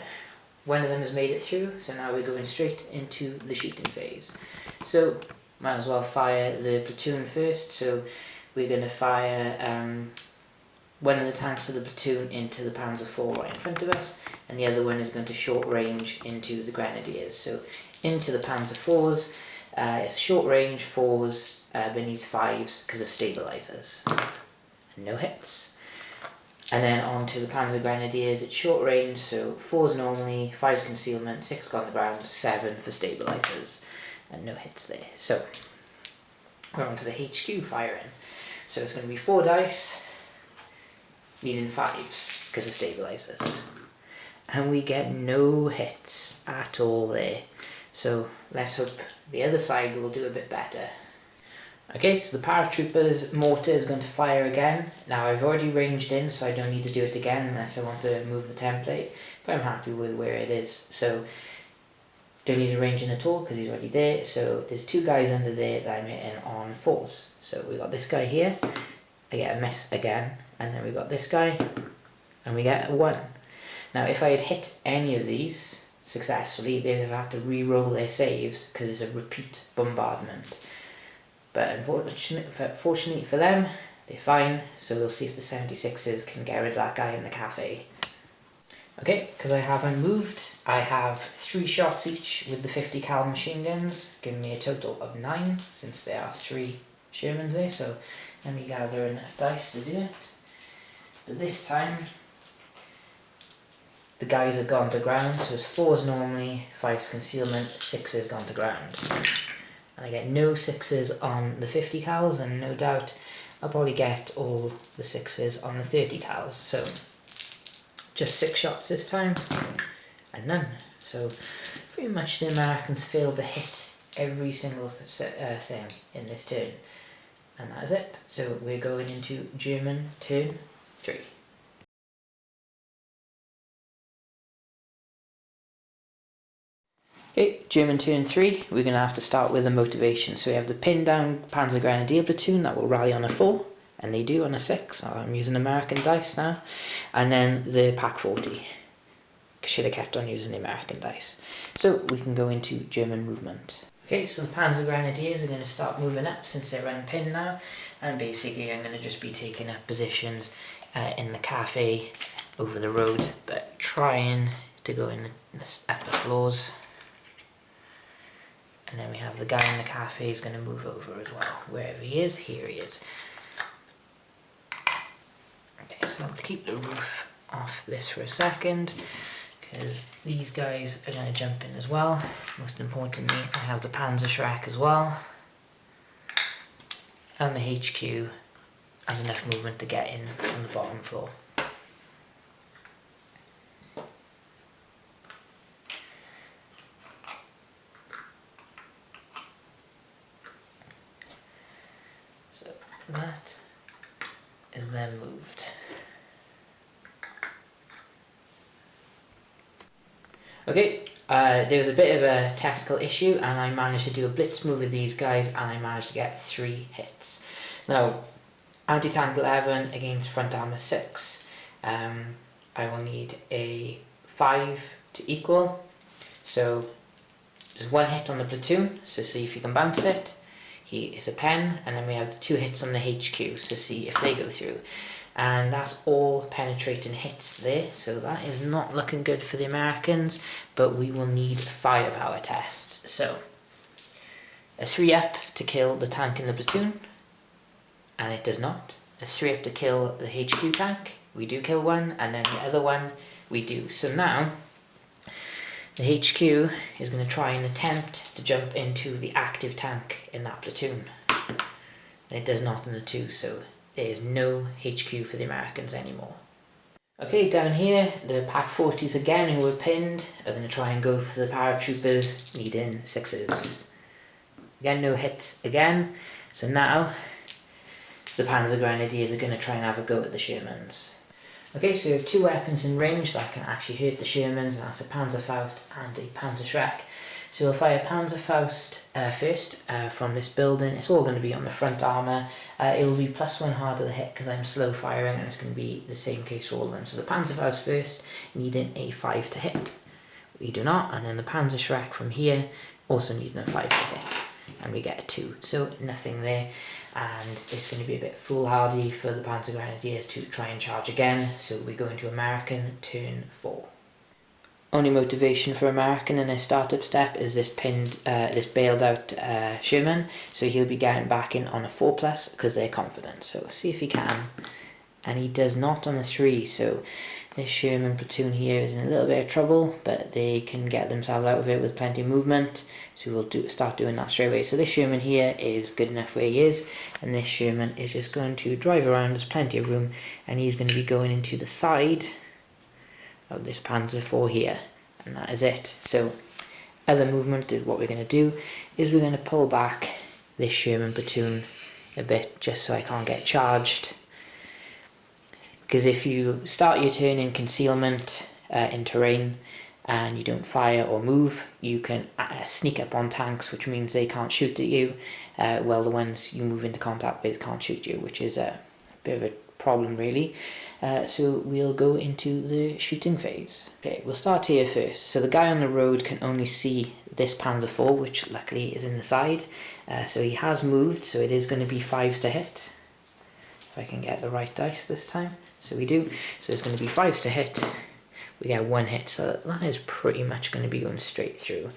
One of them has made it through, so now we're going straight into the shooting phase. So might as well fire the platoon first. So we're going to fire one of the tanks of the platoon into the Panzer IV right in front of us, and the other one is going to short range into the Grenadiers. So into the Panzer IVs, it's short range 4s, but needs 5s because of stabilizers. No hits. And then on to the Panzer Grenadiers, it's short range, so 4s normally, 5s concealment, 6 on the ground, 7 for stabilizers, and no hits there. So we're on to the HQ firing. So it's going to be 4 dice, needing 5s because of stabilizers. And we get no hits at all there. So let's hope the other side will do a bit better. Okay, so the Paratroopers mortar is going to fire again. Now I've already ranged in, so I don't need to do it again unless I want to move the template, but I'm happy with where it is. So don't need to range in at all because he's already there. So there's 2 guys under there that I'm hitting on 4s. So we got this guy here, I get a miss again, and then we got this guy, and we get a 1. Now if I had hit any of these successfully, they would have had to re-roll their saves because it's a repeat bombardment. But unfortunately for them, they're fine, so we'll see if the 76s can get rid of that guy in the cafe. Okay, because I haven't moved, I have 3 shots each with the 50 cal machine guns, giving me a total of 9, since there are 3 Shermans there, so let me gather enough dice to do it. But this time, the guys have gone to ground, so it's 4s normally, 5s concealment, 6s gone to ground. And I get no 6s on the 50 cals, and no doubt I'll probably get all the 6s on the 30 cals. So just 6 shots this time, and none. So pretty much the Americans failed to hit every single thing in this turn. And that is it. So we're going into German turn 3. Okay, German turn 3, we're going to have to start with a motivation. So we have the pinned down Panzer Grenadier platoon that will rally on a 4, and they do on a 6. I'm using American dice now. And then the Pak 40. Should have kept on using the American dice. So we can go into German movement. Okay, so the Panzer Grenadiers are going to start moving up since they're unpinned now. And basically I'm going to just be taking up positions in the cafe over the road, but trying to go in the upper floors. And then we have the guy in the cafe is going to move over as well. Wherever he is, here he is. Okay, so I'll keep the roof off this for a second, because these guys are going to jump in as well. Most importantly, I have the Panzer Shrek as well. And the HQ has enough movement to get in on the bottom floor. So that is then moved. Okay, there was a bit of a technical issue and I managed to do a blitz move with these guys and I managed to get 3 hits. Now, anti-tank 11 against front armour 6. I will need a 5 to equal. So there's 1 hit on the platoon, so see if you can bounce it. He is a pen, and then we have the 2 hits on the HQ, so see if they go through. And that's all penetrating hits there, so that is not looking good for the Americans, but we will need firepower tests. So a 3 up to kill the tank in the platoon, and it does not. A 3 up to kill the HQ tank, we do kill one, and then the other one we do. So now the HQ is going to try and attempt to jump into the active tank in that platoon. And it does not in the 2, so there is no HQ for the Americans anymore. Okay, down here, the Pack 40s again who were pinned are going to try and go for the Paratroopers, needing 6s. Again, no hits again. So now, the Panzer Grenadiers are going to try and have a go at the Shermans. Okay, so we have 2 weapons in range that can actually hurt the Shermans, and that's a Panzerfaust and a Panzer Shrek. So we'll fire Panzerfaust first from this building. It's all going to be on the front armour. It will be +1 harder to hit because I'm slow firing, and it's going to be the same case for all of them. So the Panzerfaust first, needing a 5 to hit. We do not, and then the Panzer Shrek from here, also needing a 5 to hit. And we get a 2, so nothing there. And it's going to be a bit foolhardy for the Panzer Grenadiers to try and charge again, so we go into American turn 4. Only motivation for American in his startup step is this bailed out Sherman, so he'll be getting back in on a 4+ because they're confident. So see if he can, and he does not on a 3. So this Sherman platoon here is in a little bit of trouble, but they can get themselves out of it with plenty of movement. So we'll start doing that straight away. So this Sherman here is good enough where he is, and this Sherman is just going to drive around. There's plenty of room, and he's going to be going into the side of this Panzer IV here, and that is it. So other movement is what we're going to do is we're going to pull back this Sherman platoon a bit just so I can't get charged, because if you start your turn in concealment in terrain and you don't fire or move, you can sneak up on tanks, which means they can't shoot at you, while the ones you move into contact with can't shoot you, which is a bit of a problem really. So we'll go into the shooting phase. Okay, we'll start here first. So the guy on the road can only see this Panzer IV, which luckily is in the side. So he has moved, so it is going to be 5s to hit. If I can get the right dice this time. So we do. So it's going to be 5s to hit. We get 1 hit, so that is pretty much going to be going straight through. And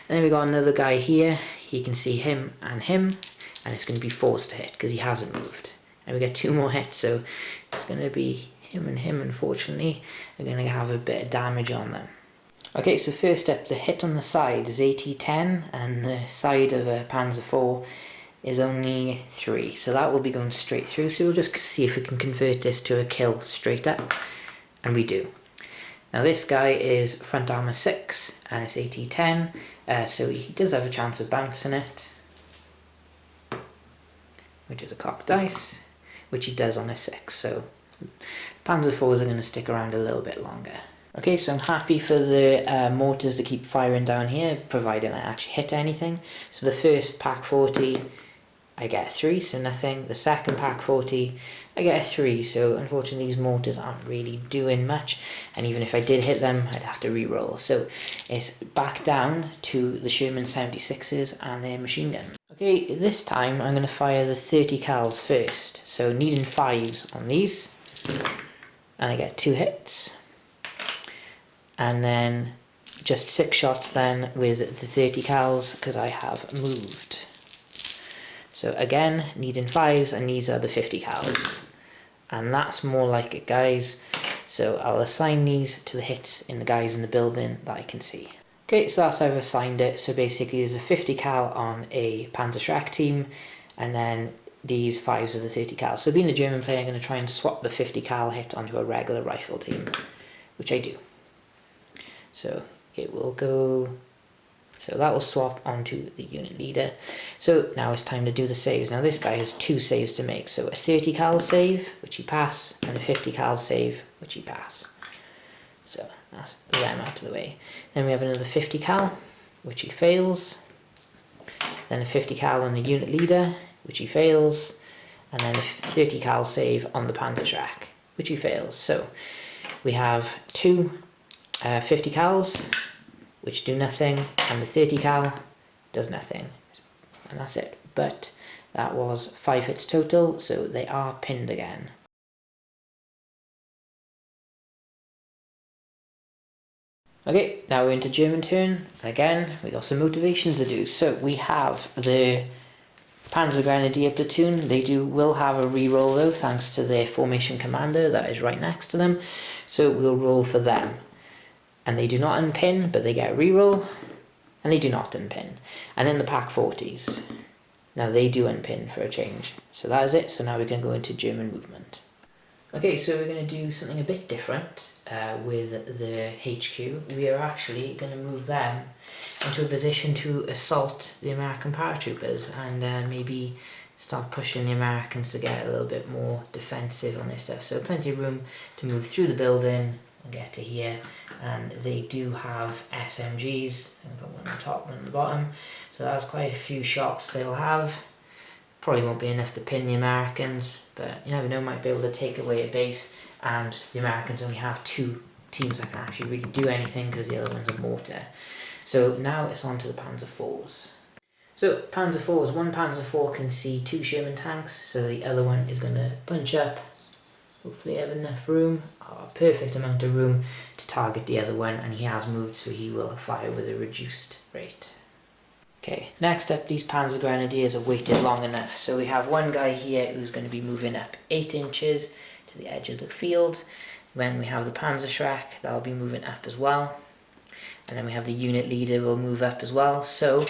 then we got another guy here. He can see him, and it's going to be 4s to hit because he hasn't moved. And we get 2 more hits, so it's going to be him and him, unfortunately. We're going to have a bit of damage on them. Okay, so first up, the hit on the side is AT-10, and the side of a Panzer IV is only 3, so that will be going straight through. So we'll just see if we can convert this to a kill straight up, and we do. Now this guy is front armour 6, and it's AT-10, so he does have a chance of bouncing it, which is a cocked dice, which he does on a 6, so Panzer IVs are going to stick around a little bit longer. Okay, so I'm happy for the mortars to keep firing down here, providing I actually hit anything. So the first Pack 40, I get a 3, so nothing. The second Pack 40, I get a 3, so unfortunately these mortars aren't really doing much, and even if I did hit them, I'd have to re-roll. So it's back down to the Sherman 76s and their machine gun. Okay, this time I'm going to fire the 30 cals first, so needing 5s on these, and I get 2 hits. and then just 6 shots then with the 30 cals because I have moved. So again, needing 5s, and these are the 50 cals. And that's more like it, guys. So I'll assign these to the hits in the guys in the building that I can see. Okay, so that's how I've assigned it. So basically there's a 50 cal on a Panzerschreck team, and then these 5s are the 30 cal. So being a German player, I'm going to try and swap the 50 cal hit onto a regular rifle team, which I do. So it will go, so that will swap onto the unit leader. So now it's time to do the saves. Now this guy has 2 saves to make. So a 30 cal save, which he pass, and a 50 cal save, which he pass. So that's them out of the way. Then we have another 50 cal, which he fails. Then a 50 cal on the unit leader, which he fails. And then a 30 cal save on the Panzerschreck, which he fails. So we have 2 50 cals, which do nothing, and the 30 cal does nothing. And that's it. But that was 5 hits total, so they are pinned again. Okay, now we're into German turn. Again, we got some motivations to do. So we have the Panzer Grenadier platoon. They will have a reroll though, thanks to their formation commander that is right next to them. So we'll roll for them. And they do not unpin, but they get a reroll. And they do not unpin. And then the Pak 40s. Now they do unpin for a change. So that is it. So now we can go into German movement. Okay, so we're going to do something a bit different with the HQ. We are actually going to move them into a position to assault the American paratroopers and maybe start pushing the Americans to get a little bit more defensive on this stuff. So plenty of room to move through the building and get to here. And they do have SMGs. I've got one on the top, one on the bottom. So that's quite a few shots they'll have. Probably won't be enough to pin the Americans, but you never know, might be able to take away a base, and the Americans only have 2 teams that can actually really do anything because the other one's a mortar. So now it's on to the Panzer Falls. So Panzer Falls, one Panzer IV can see 2 Sherman tanks, so the other one is going to punch up. Hopefully have enough room, perfect amount of room to target the other one, and he has moved, so he will fire with a reduced rate. Okay, next up, these Panzer Grenadiers are waited long enough. So we have one guy here who's going to be moving up 8 inches to the edge of the field. Then we have the Panzerschreck, that'll be moving up as well. And then we have the unit leader will move up as well. So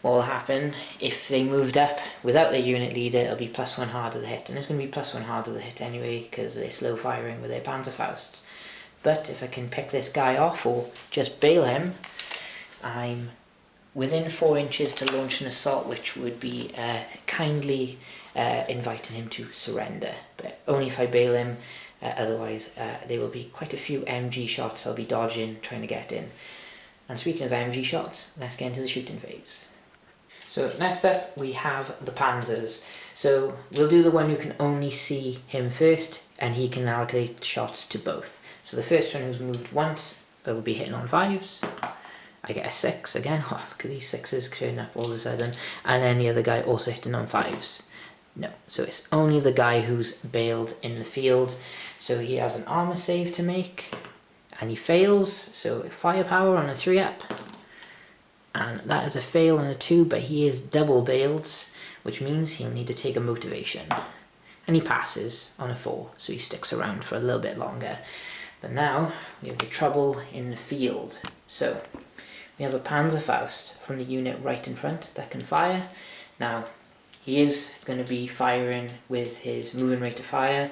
what will happen, if they moved up without their unit leader, it'll be +1 hard to the hit. And it's going to be +1 hard to the hit anyway, because they're slow firing with their Panzerfausts. But if I can pick this guy off or just bail him, I'm within 4 inches to launch an assault, which would be kindly inviting him to surrender. But only if I bail him, otherwise there will be quite a few MG shots I'll be dodging, trying to get in. And speaking of MG shots, let's get into the shooting phase. So next up we have the Panzers. So we'll do the one who can only see him first, and he can allocate shots to both. So the first one who's moved once will be hitting on 5s. I get a 6 again. Oh, look at these 6s turning up all of a sudden. And then the other guy also hitting on 5s. No, so it's only the guy who's bailed in the field. So he has an armor save to make, and he fails. So firepower on a 3-up, and that is a fail and a 2, but he is double bailed, which means he'll need to take a motivation. And he passes on a 4, so he sticks around for a little bit longer. But now we have the trouble in the field. So we have a Panzerfaust from the unit right in front that can fire. Now, he is going to be firing with his moving rate of fire,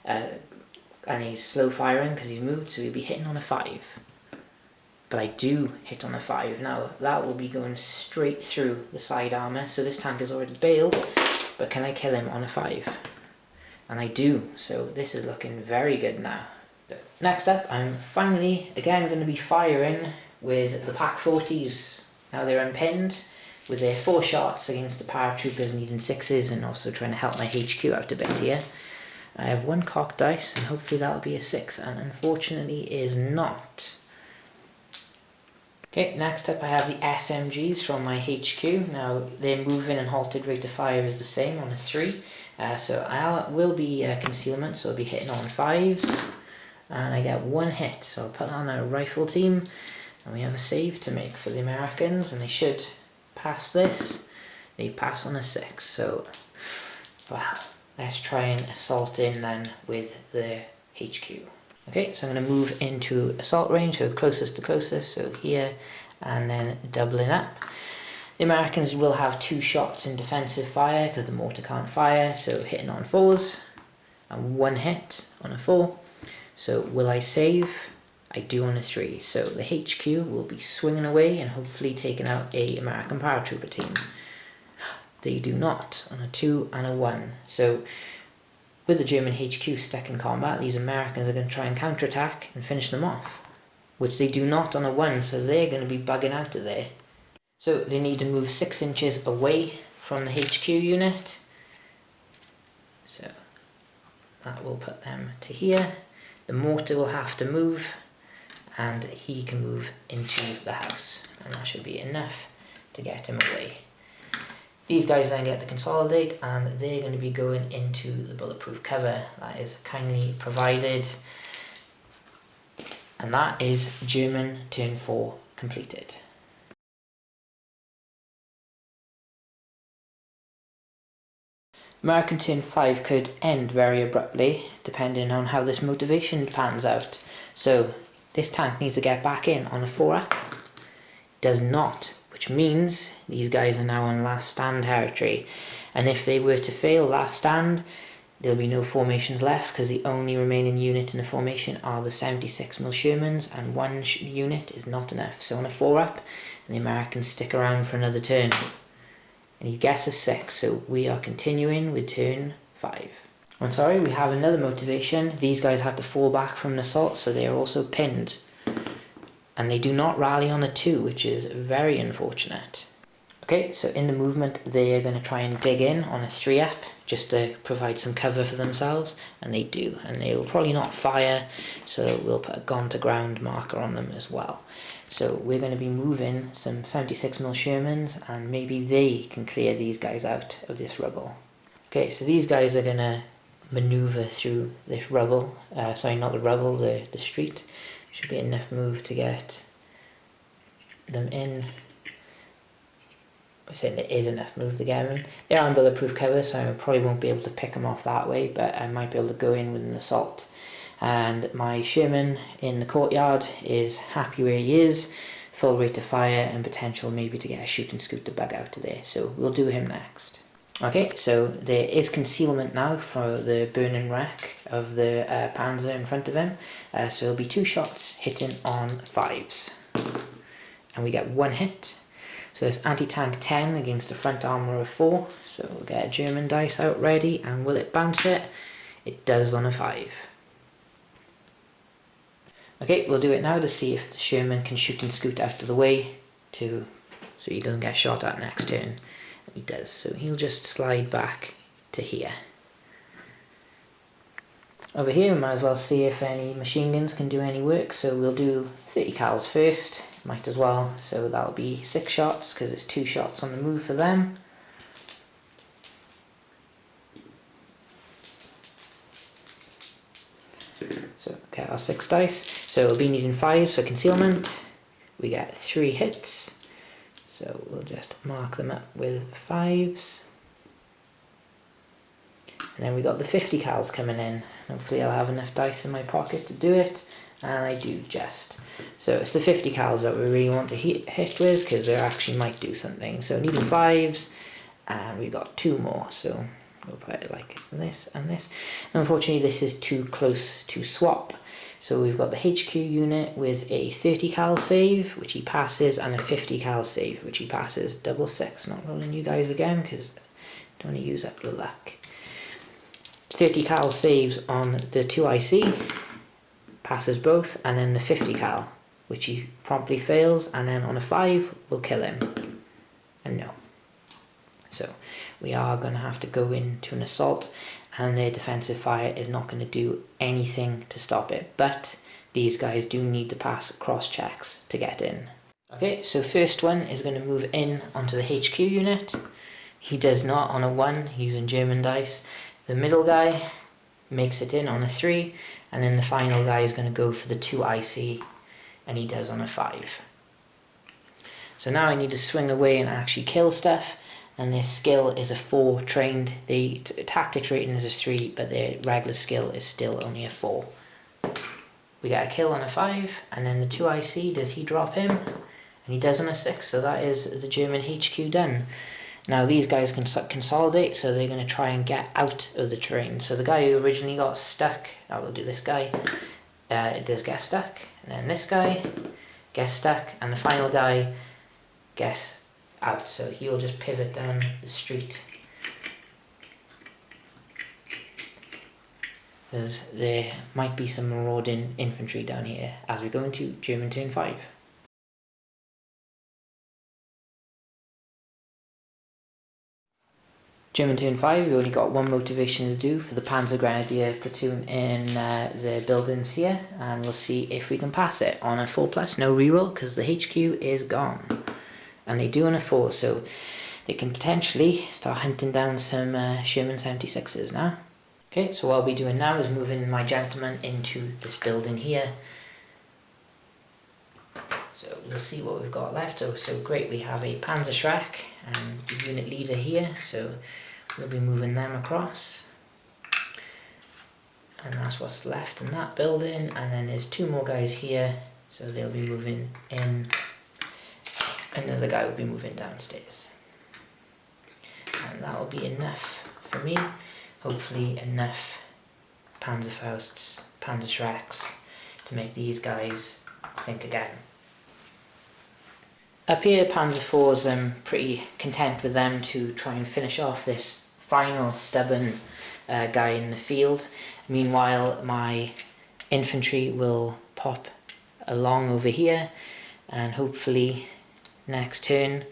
and he's slow firing because he's moved, so he'll be hitting on a 5. But I do hit on a 5. Now, that will be going straight through the side armour, so this tank is already bailed, but can I kill him on a 5? And I do, so this is looking very good now. Next up, I'm finally, again, going to be firing with the Pak 40s. Now they're unpinned with their 4 shots against the Paratroopers needing 6s, and also trying to help my HQ out a bit here. I have 1 cocked dice, and hopefully that'll be a 6, and unfortunately is not. Okay, next up I have the SMGs from my HQ. Now their moving and halted rate of fire is the same on a 3. So I will be concealment, so I'll be hitting on 5s. and I get 1 hit, so I'll put that on a rifle team, and we have a save to make for the Americans, and they should pass this. They pass on a 6, so well, let's try and assault in then with the HQ. Okay, so I'm going to move into assault range, so closest to closest, so here, and then doubling up. The Americans will have 2 shots in defensive fire because the mortar can't fire, so hitting on 4s, and 1 hit on a 4. So will I save? I do on a 3. So the HQ will be swinging away and hopefully taking out a American paratrooper team. They do not on a 2 and a 1. So with the German HQ stuck in combat, these Americans are going to try and counterattack and finish them off, which they do not on a 1, so they're going to be bugging out of there. So they need to move 6 inches away from the HQ unit. So that will put them to here. The mortar will have to move, and he can move into the house, and that should be enough to get him away. These guys then get to consolidate, and they're going to be going into the bulletproof cover that is kindly provided. And that is German turn 4 completed. American turn 5 could end very abruptly, depending on how this motivation pans out. So this tank needs to get back in on a 4-up. Does not, which means these guys are now on last stand territory. And if they were to fail last stand, there'll be no formations left, because the only remaining unit in the formation are the 76 Mil Shermans, and 1 unit is not enough. So on a 4-up, and the Americans stick around for another turn. And he guesses 6, so we are continuing with turn 5. I'm sorry, we have another motivation. These guys had to fall back from an assault, so they are also pinned. And they do not rally on a 2, which is very unfortunate. Okay, so in the movement, they are going to try and dig in on a 3-up, just to provide some cover for themselves, and they do. And they will probably not fire, so we'll put a gone to ground marker on them as well. So we're going to be moving some 76 Mil Shermans, and maybe they can clear these guys out of this rubble. Okay, so these guys are going to maneuver through this rubble, sorry, not the rubble, the street. Should be enough move to get them in. I'm saying there is enough move to get them in. They're on bulletproof cover, so I probably won't be able to pick them off that way, but I might be able to go in with an assault. And my Sherman in the courtyard is happy where he is, full rate of fire and potential maybe to get a shoot and scoot the bug out of there, so we'll do him next. Okay, so there is concealment now for the burning wreck of the Panzer in front of him, so there'll be 2 shots hitting on 5s, and we get 1 hit. So it's anti-tank 10 against a front armour of 4, so we'll get a German dice out ready, and will it bounce it? It does on a 5. Okay, we'll do it now to see if the Sherman can shoot and scoot out of the way so he doesn't get shot at next turn. He does, so he'll just slide back to here. Over here we might as well see if any machine guns can do any work, so we'll do 30 cals first, might as well, so that'll be 6 shots because it's 2 shots on the move for them. So get our 6 dice. So we'll be needing 5s for concealment. We get 3 hits. So we'll just mark them up with 5s. And then we got the 50 cals coming in. Hopefully I'll have enough dice in my pocket to do it. And I do just. So it's the 50 cals that we really want to hit with, because they actually might do something. So needing 5s, and we got 2 more. So we'll put it like this and this. Unfortunately, this is too close to swap. So we've got the HQ unit with a 30 cal save, which he passes, and a 50 cal save, which he passes. Double 6. Not rolling you guys again, because I don't want to use up the luck. 30 cal saves on the 2IC, passes both, and then the 50 cal, which he promptly fails, and then on a 5 will kill him. And no. So we are going to have to go into an assault, and their defensive fire is not going to do anything to stop it, but these guys do need to pass cross checks to get in. Okay, so first one is going to move in onto the HQ unit. He does not on a 1 using German dice. The middle guy makes it in on a 3, and then the final guy is going to go for the 2 IC, and he does on a 5. So now I need to swing away and actually kill stuff, and their skill is a 4 trained. The tactics rating is a 3, but their regular skill is still only a 4. We get a kill on a 5, and then the 2 IC, does he drop him? And he does on a 6, so that is the German HQ done. Now these guys can consolidate, so they're going to try and get out of the terrain. So the guy who originally got stuck, I will do this guy, it does get stuck, and then this guy gets stuck, and the final guy gets out, so he'll just pivot down the street. Because there might be some marauding infantry down here as we go into German turn 5. German turn 5, we've only got one motivation to do for the Panzer Grenadier platoon in the buildings here, and we'll see if we can pass it on a 4+, no reroll, because the HQ is gone. And they do on a 4, so they can potentially start hunting down some Sherman 76s now. Okay, so what I'll be doing now is moving my gentleman into this building here. So we'll see what we've got left. So great, we have a Panzer Schreck and the unit leader here, so we'll be moving them across. And that's what's left in that building, and then there's 2 more guys here, so they'll be moving in. Another guy will be moving downstairs. And that'll be enough for me. Hopefully enough Panzerfausts, Panzer Schrecks to make these guys think again. Up here, Panzer Falls, I'm pretty content with them to try and finish off this final stubborn guy in the field. Meanwhile, my infantry will pop along over here and hopefully next turn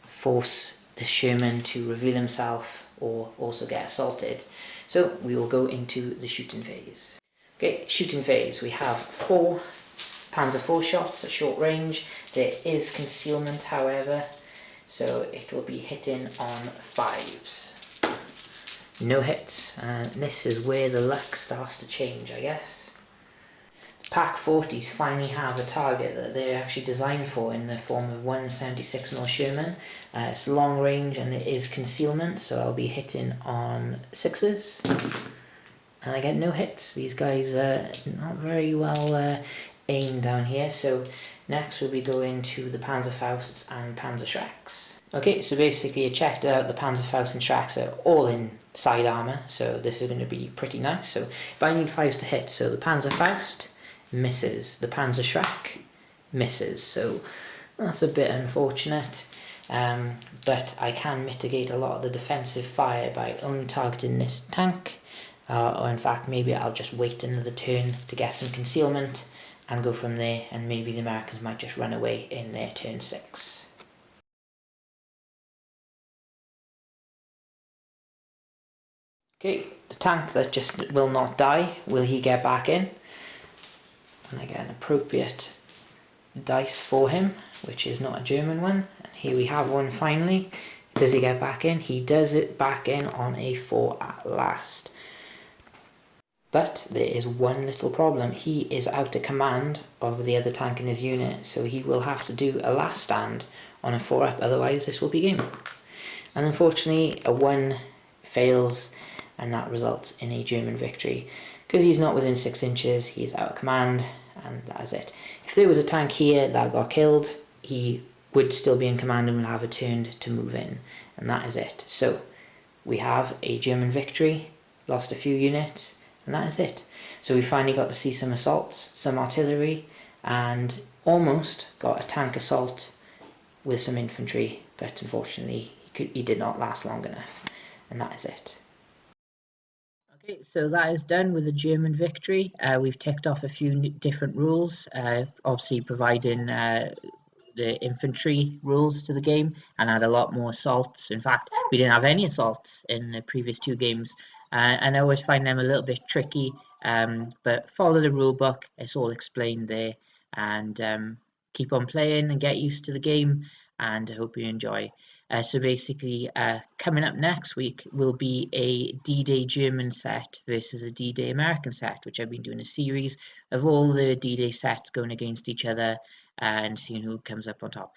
force the Sherman to reveal himself or also get assaulted. So we will go into the shooting phase. Okay, shooting phase. We have 4 Panzer 4 shots at short range. There is concealment, however, so it will be hitting on 5s. No hits, and this is where the luck starts to change, I guess. The Pak 40s finally have a target that they're actually designed for in the form of 176 Mil Sherman. It's long range and it is concealment, so I'll be hitting on 6s. And I get no hits. These guys are not very well aimed down here, so next we'll be going to the Panzerfausts and Panzer Schrecks. Okay, so basically I checked out the Panzerfaust and Schrecks are all in side armour, so this is going to be pretty nice. So if I need 5s to hit, so the Panzerfaust misses, the Panzer Schreck misses, so that's a bit unfortunate. But I can mitigate a lot of the defensive fire by only targeting this tank, or in fact maybe I'll just wait another turn to get some concealment and go from there, and maybe the Americans might just run away in their turn 6. Okay, the tank that just will not die, will he get back in? And I get an appropriate dice for him, which is not a German one. And here we have one finally. Does he get back in? He does it back in on a 4 at last. But there is one little problem. He is out of command of the other tank in his unit, so he will have to do a last stand on a 4 up, otherwise this will be game. And unfortunately a 1 fails, and that results in a German victory. Because he's not within 6 inches, he is out of command, and that is it. If there was a tank here that got killed, he would still be in command and will have a turn to move in, and that is it. So we have a German victory, lost a few units, and that is it. So we finally got to see some assaults, some artillery, and almost got a tank assault with some infantry, but unfortunately he did not last long enough, and that is it. Okay, so that is done with the German victory. We've ticked off a few different rules, obviously providing the infantry rules to the game, and had a lot more assaults. In fact, we didn't have any assaults in the previous 2 games, and I always find them a little bit tricky, but follow the rule book, it's all explained there, and keep on playing and get used to the game, and I hope you enjoy. So basically, coming up next week will be a D-Day German set versus a D-Day American set, which I've been doing a series of all the D-Day sets going against each other and seeing who comes up on top.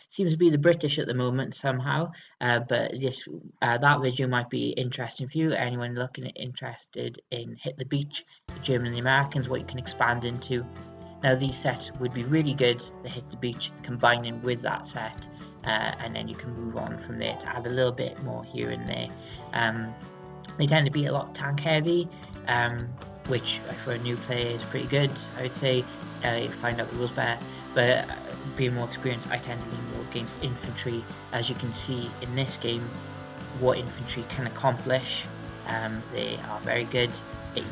Seems to be the British at the moment somehow, but that video might be interesting for you. Anyone interested in Hit the Beach, the German and the Americans, what you can expand into. Now these sets would be really good to Hit the Beach, combining with that set, and then you can move on from there to add a little bit more here and there. They tend to be a lot tank heavy, which for a new player is pretty good, I would say. Find out the rules better, but being more experienced, I tend to lean more against infantry. As you can see in this game, what infantry can accomplish, they are very good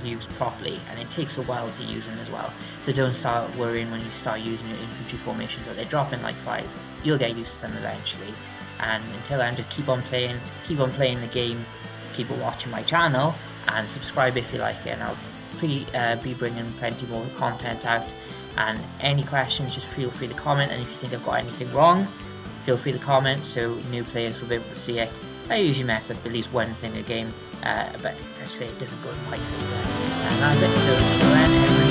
used properly, and it takes a while to use them as well. So don't start worrying when you start using your infantry formations that they're dropping like flies. You'll get used to them eventually, and until then, just keep on playing the game, keep on watching my channel, and subscribe if you like it, and I'll be bringing plenty more content out. And any questions, just feel free to comment, and if you think I've got anything wrong, feel free to comment so new players will be able to see it. I usually mess up at least one thing a game, but let's say it doesn't go in my favour. And that's it, so until then,